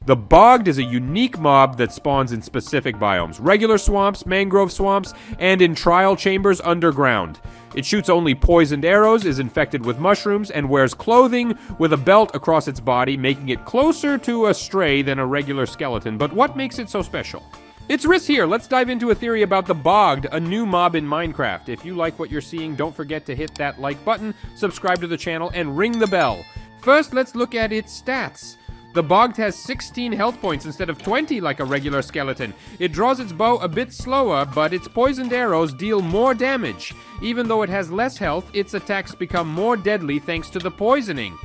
The Bogged is a unique mob that spawns in specific biomes: regular swamps, mangrove swamps, and in trial chambers underground. It shoots only poisoned arrows, is infected with mushrooms, and wears clothing with a belt across its body, making it closer to a stray than a regular skeleton. But what makes it so special? It's Riss here. Let's dive into a theory about the Bogged, a new mob in Minecraft. If you like what you're seeing, don't forget to hit that like button, subscribe to the channel, and ring the bell. First, let's look at its stats. The Bogged has 16 health points instead of 20 like a regular skeleton. It draws its bow a bit slower, but its poisoned arrows deal more damage. Even though it has less health, its attacks become more deadly thanks to the poisoning.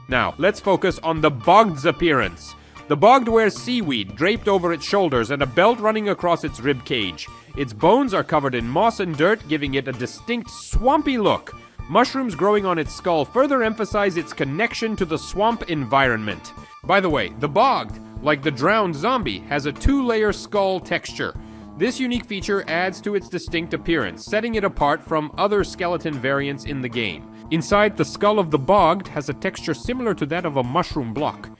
Now, let's focus on the Bogged's appearance. The Bogged wears seaweed draped over its shoulders and a belt running across its rib cage. Its bones are covered in moss and dirt, giving it a distinct swampy look. Mushrooms growing on its skull further emphasize its connection to the swamp environment. By the way, the Bogged, like the drowned zombie, has a 2-layer skull texture. This unique feature adds to its distinct appearance, setting it apart from other skeleton variants in the game. Inside, the skull of the Bogged has a texture similar to that of a mushroom block.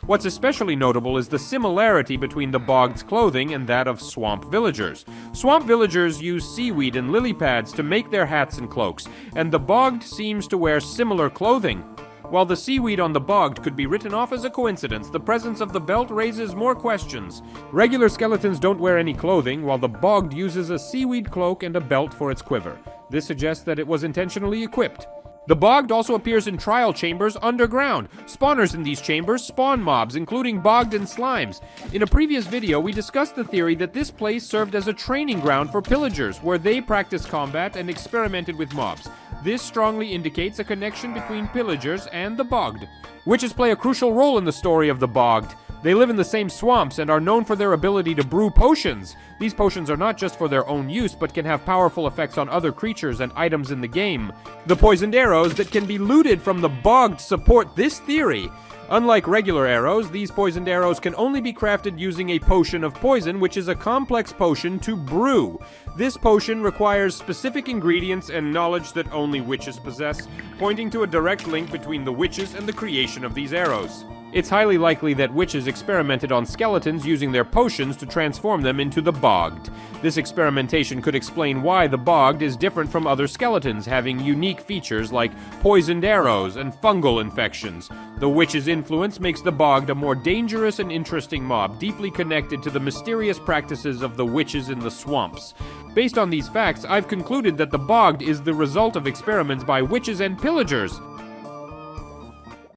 What's especially notable is the similarity between the Bogged's clothing and that of swamp villagers. Swamp villagers use seaweed and lily pads to make their hats and cloaks, and the Bogged seems to wear similar clothing. While the seaweed on the Bogged could be written off as a coincidence, the presence of the belt raises more questions. Regular skeletons don't wear any clothing, while the Bogged uses a seaweed cloak and a belt for its quiver. This suggests that it was intentionally equipped. The Bogged also appears in trial chambers underground. Spawners in these chambers spawn mobs, including Bogged and slimes. In a previous video, we discussed the theory that this place served as a training ground for pillagers, where they practiced combat and experimented with mobs. This strongly indicates a connection between pillagers and the Bogged. Witches play a crucial role in the story of the Bogged. They live in the same swamps and are known for their ability to brew potions. These potions are not just for their own use, but can have powerful effects on other creatures and items in the game. The poisoned arrows that can be looted from the Bogged support this theory. Unlike regular arrows, these poisoned arrows can only be crafted using a potion of poison, which is a complex potion to brew. This potion requires specific ingredients and knowledge that only witches possess, pointing to a direct link between the witches and the creation of these arrows. It's highly likely that witches experimented on skeletons using their potions to transform them into the Bogged. This experimentation could explain why the Bogged is different from other skeletons, having unique features like poisoned arrows and fungal infections. The witch's influence makes the Bogged a more dangerous and interesting mob, deeply connected to the mysterious practices of the witches in the swamps. Based on these facts, I've concluded that the Bogged is the result of experiments by witches and pillagers.